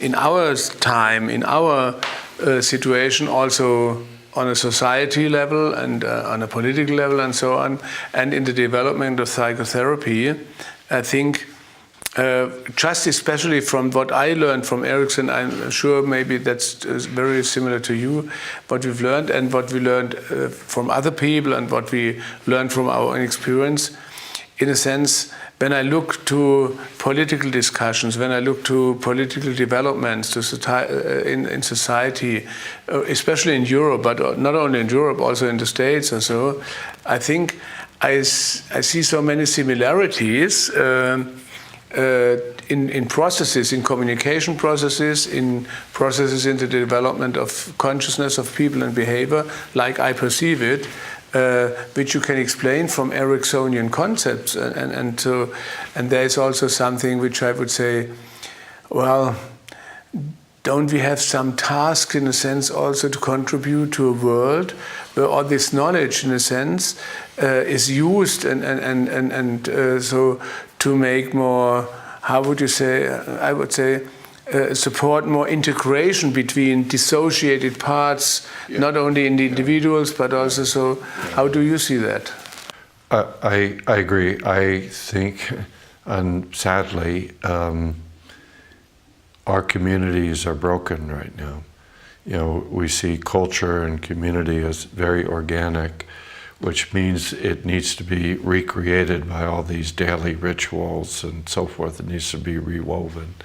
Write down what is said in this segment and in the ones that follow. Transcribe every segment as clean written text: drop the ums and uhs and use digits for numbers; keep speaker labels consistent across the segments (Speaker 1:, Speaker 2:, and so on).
Speaker 1: in our time, in our situation, also on a society level and on a political level and so on, and in the development of psychotherapy, I think just especially from what I learned from Erickson, I'm sure maybe that's very similar to you, what we've learned and what we learned from other people and what we learned from our own experience. In a sense, when I look to political discussions, when I look to political developments in society, especially in Europe, but not only in Europe, also in the States or so, I think I see so many similarities in processes, in communication processes, in processes in the development of consciousness of people and behavior, like I perceive it, which you can explain from Ericksonian concepts, and there is also something which I would say, well, don't we have some task in a sense also to contribute to a world where all this knowledge in a sense is used and so to make more, how would you say, I would say, support more integration between dissociated parts, not only in the individuals, but also so. How do you see that?
Speaker 2: I agree. I think, and sadly, our communities are broken right now. You know, we see culture and community as very organic, which means it needs to be recreated by all these daily rituals and so forth. It needs to be rewoven.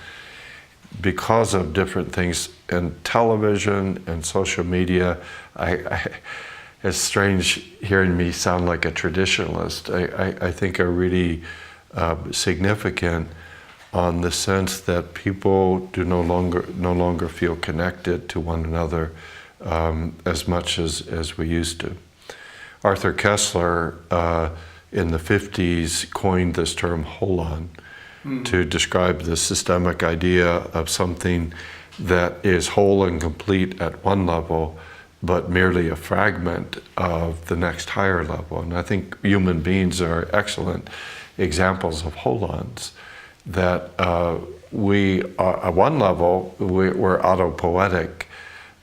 Speaker 2: Because of different things in television and social media, it's strange hearing me sound like a traditionalist. I think are really significant on the sense that people do no longer feel connected to one another as much as we used to. Arthur Koestler in the 50s coined this term holon to describe the systemic idea of something that is whole and complete at one level, but merely a fragment of the next higher level. And I think human beings are excellent examples of holons, that we are, at one level, we're autopoietic,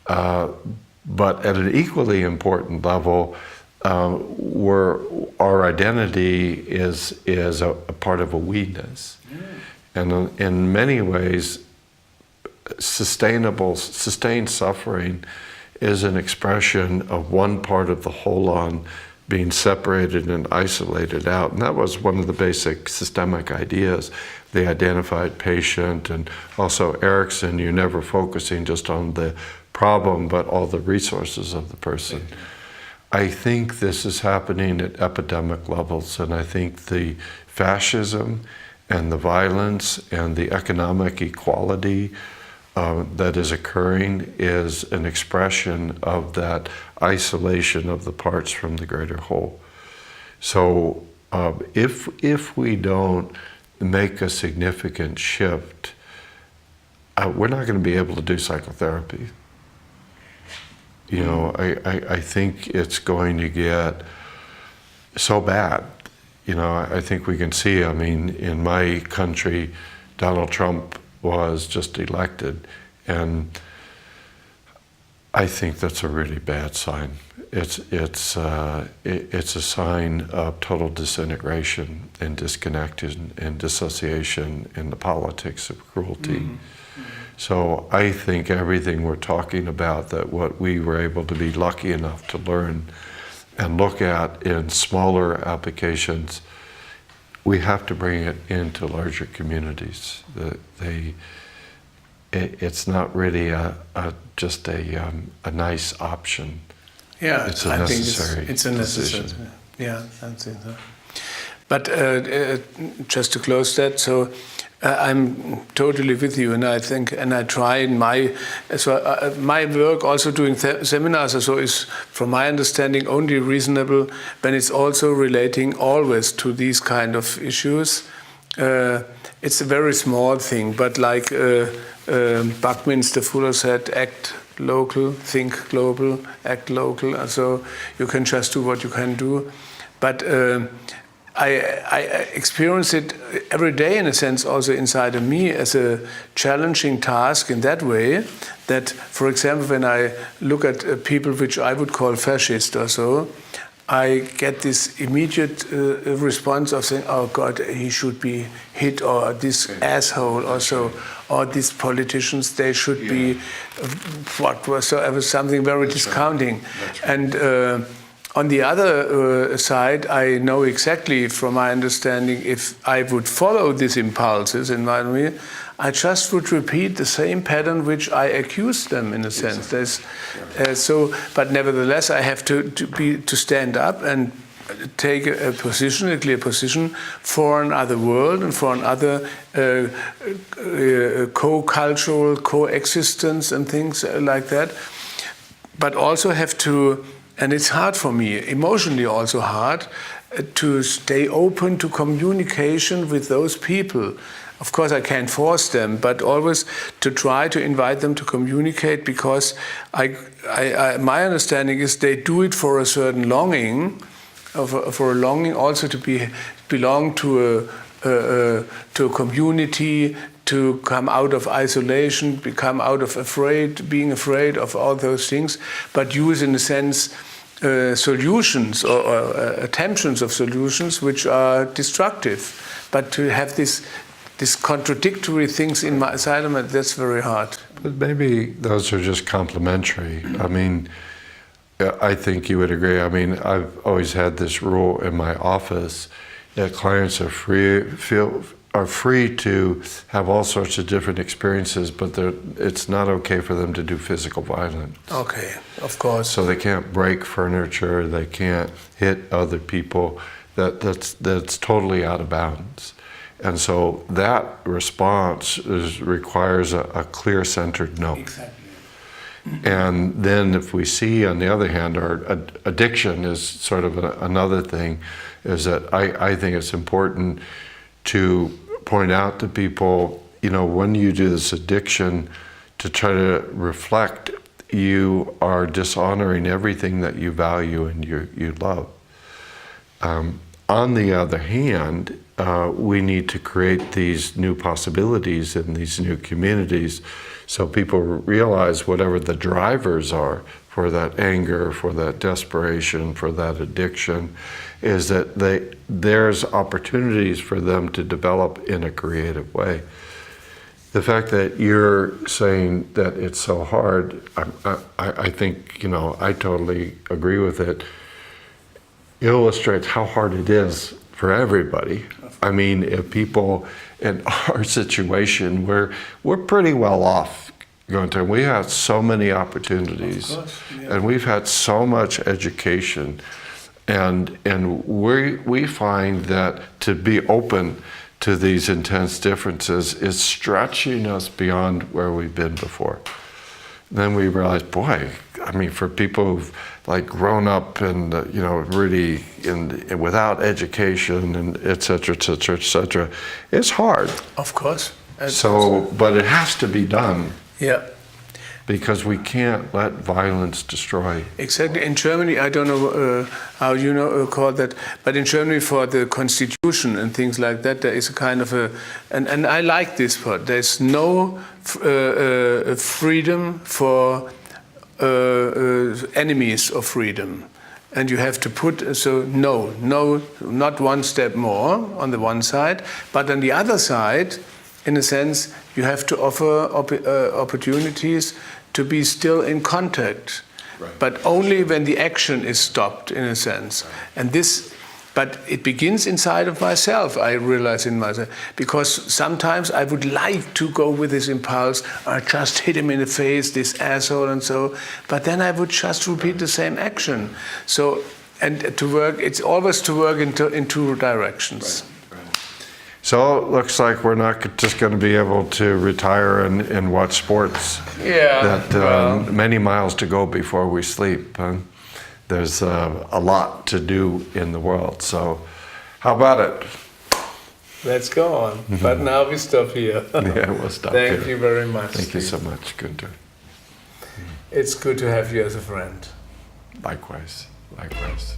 Speaker 2: but at an equally important level, our identity is a part of a we-ness. And in many ways, sustained suffering is an expression of one part of the holon being separated and isolated out. And that was one of the basic systemic ideas. The identified patient, and also Erickson, you're never focusing just on the problem, but all the resources of the person. I think this is happening at epidemic levels, and I think the fascism and the violence and the economic equality that is occurring is an expression of that isolation of the parts from the greater whole. So if we don't make a significant shift, we're not going to be able to do psychotherapy. You know, I think it's going to get so bad. You know, I think we can see, I mean, in my country, Donald Trump was just elected, and I think that's a really bad sign. It's a sign of total disintegration and disconnection and dissociation in the politics of cruelty. Mm-hmm. So I think everything we're talking about, that what we were able to be lucky enough to learn and look at in smaller applications, we have to bring it into larger communities. It's not really just a nice option.
Speaker 1: Yeah,
Speaker 2: it's a necessary
Speaker 1: it's a necessary
Speaker 2: decision.
Speaker 1: Yeah, that's it. But just to close that, so I'm totally with you, and I think, and I try in my work also doing seminars, so is, from my understanding, only reasonable when it's also relating always to these kind of issues. It's a very small thing, but like Buckminster Fuller said, act local, think global, act local. So you can just do what you can do, but I experience it every day, in a sense, also inside of me as a challenging task in that way, that, for example, when I look at people which I would call fascist or so, I get this immediate response of saying, oh God, he should be hit, or this asshole or so, or these politicians, they should be whatsoever, something very discounting. And on the other side, I know exactly from my understanding, if I would follow these impulses in my way, I just would repeat the same pattern which I accused them, in a sense. But nevertheless, I have to stand up and take a position, a clear position, for another world and for another co-cultural coexistence and things like that. But also have to, and it's hard for me, emotionally also hard, to stay open to communication with those people. Of course, I can't force them, but always to try to invite them to communicate, because my understanding is they do it for a certain longing, for a longing also to belong to a community, to come out of isolation, become out of being afraid of all those things, but use, in a sense, solutions or attempts of solutions which are destructive. But to have this contradictory things inside of it, that's very hard.
Speaker 2: But maybe those are just complementary. I mean, I think you would agree. I mean, I've always had this rule in my office that clients are free to have all sorts of different experiences, but it's not okay for them to do physical violence.
Speaker 1: Okay, of course.
Speaker 2: So they can't break furniture, they can't hit other people. That's totally out of bounds. And so that response requires a clear-centered no.
Speaker 1: Exactly.
Speaker 2: And then if we see, on the other hand, our addiction is sort of another thing, is that I think it's important to point out to people, when you do this addiction, to try to reflect, you are dishonoring everything that you value and you love. On the other hand, we need to create these new possibilities in these new communities, so people realize whatever the drivers are for that anger, for that desperation, for that addiction, is that there's opportunities for them to develop in a creative way. The fact that you're saying that it's so hard, I think, I totally agree with it, illustrates how hard it is for everybody. I mean, if people in our situation, we're pretty well off going to. We have so many opportunities, of course, yeah. And we've had so much education, and we find that to be open to these intense differences is stretching us beyond where we've been before. Then we realize, boy, I mean, for people who've grown up and really without education and et cetera, it's hard.
Speaker 1: Of course.
Speaker 2: But it has to be done.
Speaker 1: Yeah.
Speaker 2: Because we can't let violence destroy.
Speaker 1: Exactly. In Germany, I don't know how you call that, but in Germany, for the constitution and things like that, there is a kind of and I like this part. There's no freedom for enemies of freedom, and you have to put no, not one step more on the one side, but on the other side, in a sense, you have to offer opportunities to be still in contact, right. But only when the action is stopped, in a sense. Right. And but it begins inside of myself, I realize in myself, because sometimes I would like to go with this impulse, or just hit him in the face, this asshole and so, but then I would just repeat the same action. So, and to work, it's always to work in two directions. Right.
Speaker 2: So it looks like we're not just going to be able to retire and watch sports.
Speaker 1: Yeah.
Speaker 2: Many miles to go before we sleep. There's a lot to do in the world. So how about it?
Speaker 1: Let's go on. Mm-hmm. But now we stop here.
Speaker 2: Yeah, we'll stop here.
Speaker 1: Thank you very much.
Speaker 2: Thank you so much, Günther.
Speaker 1: It's good to have you as a friend.
Speaker 2: Likewise. Likewise.